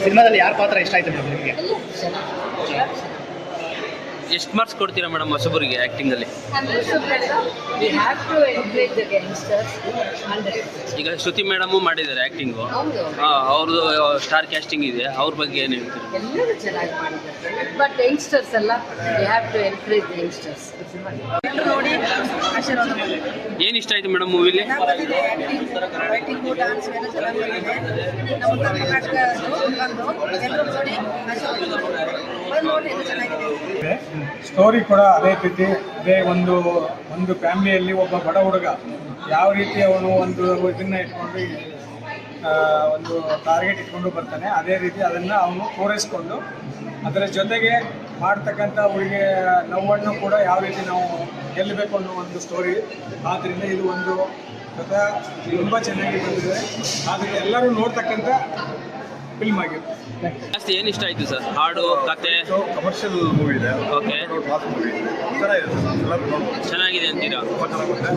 ಸಿನಿಮಾದಲ್ಲಿ ಯಾರ ಪಾತ್ರ ಇಷ್ಟ ಆಯ್ತು ಮೇಡಮ್ ನಿಮಗೆ? ಎಷ್ಟು ಮಾರ್ಕ್ಸ್ ಕೊಡ್ತೀರಾ ಮೇಡಮ್ ಹೊಸಬರಿಗೆ ಆ್ಯಕ್ಟಿಂಗ್ ಅಲ್ಲಿ? ಈಗ ಶ್ರುತಿ ಮೇಡಮ್ ಮಾಡಿದ್ದಾರೆ ಆ್ಯಕ್ಟಿಂಗು, ಅವ್ರದ್ದು ಸ್ಟಾರ್ ಕ್ಯಾಸ್ಟಿಂಗ್ ಇದೆ, ಅವ್ರ ಬಗ್ಗೆ ಏನು ಹೇಳ್ತೀರಿ? ಎಲ್ಲರೂ ಚೆನ್ನಾಗಿ ಮಾಡಿದ್ದಾರೆ, ಬಟ್ ಯಂಗ್ಸ್ಟರ್ಸ್ ಎಲ್ಲ we have to encourage the youngsters. ನೋಡಿ ಆಶೀರ್ವಾದ ಮಾಡಿ. ಏನು ಇಷ್ಟ ಆಯ್ತು ಮೇಡಮ್ ಮೂವಿಲಿ? ಆ್ಯಕ್ಟಿಂಗು ಡಾನ್ಸ್ ಎಲ್ಲ ಚೆನ್ನಾಗಿ ಮಾಡಿದೆ. ನಮ್ಮ ಉತ್ತರ ಕರ್ನಾಟಕ ಎಲ್ಲರೂ ನೋಡಿ ಆಶೀರ್ವಾದ ನೋಡಿ ಎಲ್ಲ ಚೆನ್ನಾಗಿದೆ. ಸ್ಟೋರಿ ಕೂಡ ಅದೇ ರೀತಿ ಅದೇ ಒಂದು ಫ್ಯಾಮಿಲಿಯಲ್ಲಿ ಒಬ್ಬ ಬಡ ಹುಡುಗ ಯಾವ ರೀತಿ ಅವನು ಒಂದು ಇದನ್ನ ಇಟ್ಕೊಂಡು ಒಂದು ಟಾರ್ಗೆಟ್ ಇಟ್ಕೊಂಡು ಬರ್ತಾನೆ, ಅದೇ ರೀತಿ ಅದನ್ನು ಅವನು ಪೂರೈಸ್ಕೊಂಡು ಅದರ ಜೊತೆಗೆ ಮಾಡ್ತಕ್ಕಂಥ ಹುಡುಗಿ ನೋವನ್ನು ಕೂಡ ಯಾವ ರೀತಿ ನಾವು ಗೆಲ್ಲಬೇಕು ಅನ್ನೋ ಒಂದು ಸ್ಟೋರಿ. ಆದ್ದರಿಂದ ಇದು ಒಂದು ಕಥೆ ತುಂಬ ಚೆನ್ನಾಗಿ ಬಂದಿದೆ, ಆದರೆ ಎಲ್ಲರೂ ನೋಡ್ತಕ್ಕಂಥ ಫಿಲ್ಮ್ ಆಗಿದೆ. ಜಾಸ್ತಿ ಏನು ಇಷ್ಟ ಆಯ್ತು ಸರ್? ಹಾಡು, ಕತೆ? ಕಮರ್ಷಿಯಲ್ ಮೂವಿ ಇದೆ. ಓಕೆ, ಚೆನ್ನಾಗಿದೆ ಅಂತೀರಾ? ತುಂಬ ಚೆನ್ನಾಗಿದೆ.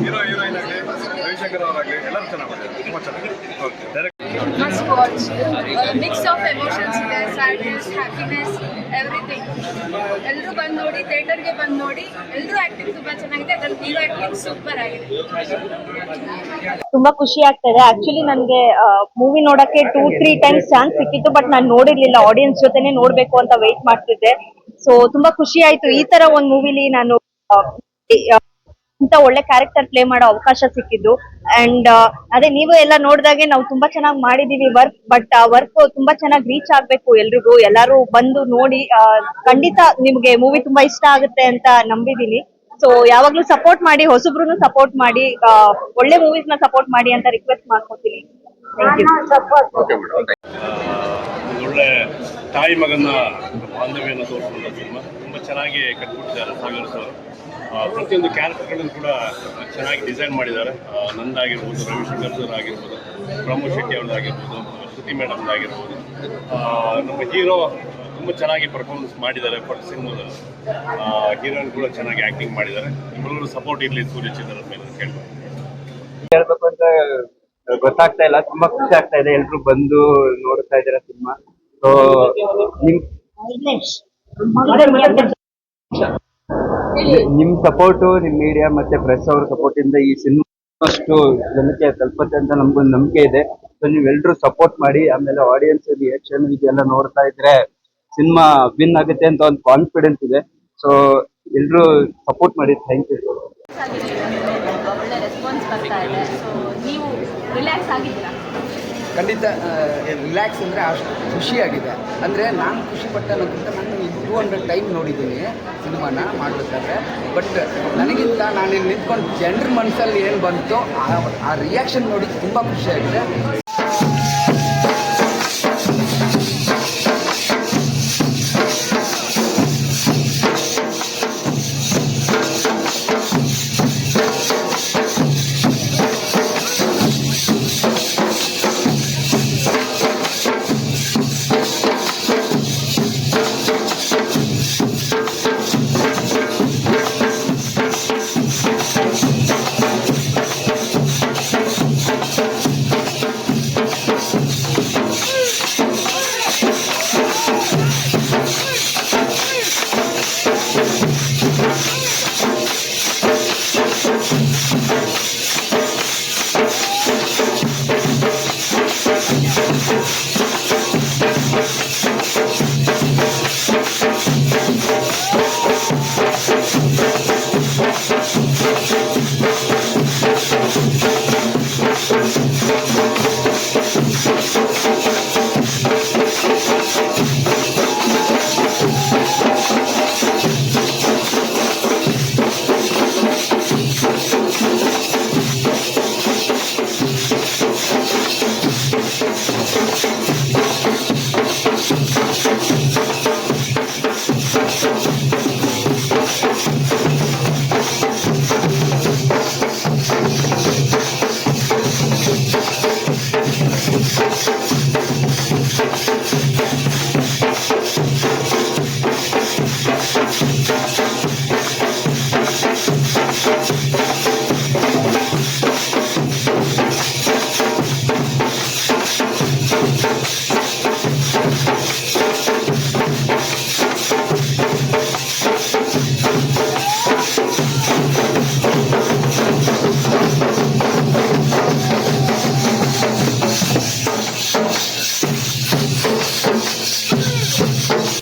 ಹೀರೋಯಿನ್ ಆಗಲಿ, ರವಿಶಂಕರ್ ಅವರಾಗಲಿ ಎಲ್ಲರೂ ಚೆನ್ನಾಗಿದೆ, ತುಂಬ ಚೆನ್ನಾಗಿದೆ. Okay, direct must watch. Mix of emotions ಇದೆ, sadness, happiness, everything. ಎಲ್ಲರೂ ಬಂದು ನೋಡಿ, ಥಿಯೇಟರ್ಗೆ ಬಂದು ನೋಡಿ. ಎಲ್ಲರೂ ಆಕ್ಟಿಂಗ್ ತುಂಬಾ ಚೆನ್ನಾಗಿದೆ, ಅದ್ರಲ್ಲಿ ಹೀರೋ ಆಕ್ಟಿಂಗ್ ಸೂಪರ್ ಆಗಿದೆ. ತುಂಬಾ ಖುಷಿ ಆಗ್ತದೆ. ಆಕ್ಚುಲಿ ನನಗೆ ಮೂವಿ ನೋಡಕ್ಕೆ 2-3 ಟೈಮ್ಸ್ ಚಾನ್ಸ್ ಸಿಕ್ಕಿತ್ತು, ಬಟ್ ನಾನು ನೋಡಿರ್ಲಿಲ್ಲ. ಆಡಿಯನ್ಸ್ ಜೊತೆನೆ ನೋಡ್ಬೇಕು ಅಂತ ವೇಟ್ ಮಾಡ್ತಿದ್ದೆ. ಸೊ ತುಂಬಾ ಖುಷಿ ಆಯ್ತು. ಈ ತರ ಒಂದ್ ಮೂವಿಲಿ ನಾನು ಇಂತ ಒಳ್ಳೆ ಕ್ಯಾರೆಕ್ಟರ್ ಪ್ಲೇ ಮಾಡೋ ಅವಕಾಶ ಸಿಕ್ಕಿದ್ದು. ಅಂಡ್ ಅದೇ ನೀವು ಎಲ್ಲ ನೋಡಿದಾಗೆ ನಾವು ತುಂಬಾ ಚೆನ್ನಾಗಿ ಮಾಡಿದೀವಿ ವರ್ಕ್, ಬಟ್ ಆ ವರ್ಕ್ ತುಂಬಾ ಚೆನ್ನಾಗಿ ರೀಚ್ ಆಗ್ಬೇಕು ಎಲ್ರಿಗೂ. ಎಲ್ಲಾರು ಬಂದು ನೋಡಿ, ಖಂಡಿತ ನಿಮ್ಗೆ ಮೂವಿ ತುಂಬಾ ಇಷ್ಟ ಆಗುತ್ತೆ ಅಂತ ನಂಬಿದೀನಿ. ಸೊ ಯಾವಾಗ್ಲೂ ಸಪೋರ್ಟ್ ಮಾಡಿ, ಹೊಸಬ್ರು ಸಪೋರ್ಟ್ ಮಾಡಿ, ಒಳ್ಳೆ ಮೂವೀಸ್ ನ ಸಪೋರ್ಟ್ ಮಾಡಿ ಅಂತ ರಿಕ್ವೆಸ್ಟ್ ಮಾಡ್ಕೊತೀನಿ. Thank you. ಒಳ್ಳೆ ತಾಯಿ ಮಗನ ಬಾಂಧವ್ಯನ ತೋರಿಸುವಂಥ ಸಿನಿಮಾ ತುಂಬ ಚೆನ್ನಾಗಿ ಕಟ್ಬಿಟ್ಟಿದ್ದಾರೆ ಸಾಗರ್ ಸರ್. ಪ್ರತಿಯೊಂದು ಕ್ಯಾರೆಕ್ಟರ್ಗಳನ್ನು ಕೂಡ ಚೆನ್ನಾಗಿ ಡಿಸೈನ್ ಮಾಡಿದ್ದಾರೆ. ನಂದಾಗಿರ್ಬೋದು, ರವಿಶಂಕರ್ ಸರ್ ಆಗಿರ್ಬೋದು, ಪ್ರಮೋದ್ ಶೆಟ್ಟಿ ಅವ್ರದ್ದಾಗಿರ್ಬೋದು, ಶ್ರುತಿ ಮೇಡಮ್ದಾಗಿರ್ಬೋದು. ನಮ್ಮ ಹೀರೋ ತುಂಬ ಚೆನ್ನಾಗಿ ಪರ್ಫಾರ್ಮೆನ್ಸ್ ಮಾಡಿದ್ದಾರೆ ಸಿನಿಮಾದಲ್ಲಿ. ಹೀರೋಯಿನ್ ಕೂಡ ಚೆನ್ನಾಗಿ ಆ್ಯಕ್ಟಿಂಗ್ ಮಾಡಿದ್ದಾರೆ. ನಿಮ್ಮೆಲ್ಲರೂ ಸಪೋರ್ಟ್ ಇರಲಿ ಸೂರ್ಯಚಂದ್ರ ಮೇಲೆ ಹೇಳ್ಬೇಕು ಅಂತ ಗೊತ್ತಾಗ್ತಾ ಇಲ್ಲ. ತುಂಬಾ ಖುಷಿ ಆಗ್ತಾ ಇದೆ, ಎಲ್ರು ಬಂದು ನೋಡ್ತಾ ಇದ್ದಾರೆ ಸಿನಿಮಾ. ಸೊ ನಿಮ್ ಸಪೋರ್ಟು, ನಿಮ್ ಮೀಡಿಯಾ ಮತ್ತೆ ಪ್ರೆಸ್ ಅವ್ರ ಸಪೋರ್ಟ್ ಇಂದ ಈ ಸಿನಿಮಾ ಅಷ್ಟು ಜನಕ್ಕೆ ತಲುಪುತ್ತೆ ಅಂತ ನಮ್ಗೊಂದು ನಂಬಿಕೆ ಇದೆ. ಸೊ ನೀವೆಲ್ಲರೂ ಸಪೋರ್ಟ್ ಮಾಡಿ. ಆಮೇಲೆ ಆಡಿಯನ್ಸ್ ರಿಯಾಕ್ಷನ್ ಇದೆಲ್ಲ ನೋಡ್ತಾ ಇದ್ರೆ ಸಿನಿಮಾ ವಿನ್ ಆಗುತ್ತೆ ಅಂತ ಒಂದು ಕಾನ್ಫಿಡೆನ್ಸ್ ಇದೆ. ಸೊ ಎಲ್ರು ಸಪೋರ್ಟ್ ಮಾಡಿ. Thank you. ಒಳ್ಳೆ ರೆಸ್ಪಾನ್ಸ್ ಬರ್ತಾ ಇದೆ. ಸೊ ನೀವು ರಿಲ್ಯಾಕ್ಸ್ ಆಗಿದ್ದೀರಾ? ಖಂಡಿತ ರಿಲ್ಯಾಕ್ಸ್ ಅಂದರೆ ಅಷ್ಟು ಖುಷಿಯಾಗಿದೆ. ಅಂದರೆ ನಾನು ಖುಷಿ ಪಟ್ಟನಕ್ಕಿಂತ ನಾನು 200 ಟೈಮ್ ನೋಡಿದ್ದೀನಿ ಸಿನಿಮಾನ ಮಾಡಬೇಕಾದ್ರೆ. ಬಟ್ ನನಗಿಂತ ನಾನು ಇಲ್ಲಿ ನಿಂತ್ಕೊಂಡು ಜನರ ಮನಸ್ಸಲ್ಲಿ ಏನು ಬಂತು ಆ ರಿಯಾಕ್ಷನ್ ನೋಡಿ ತುಂಬ ಖುಷಿಯಾಗಿದೆ.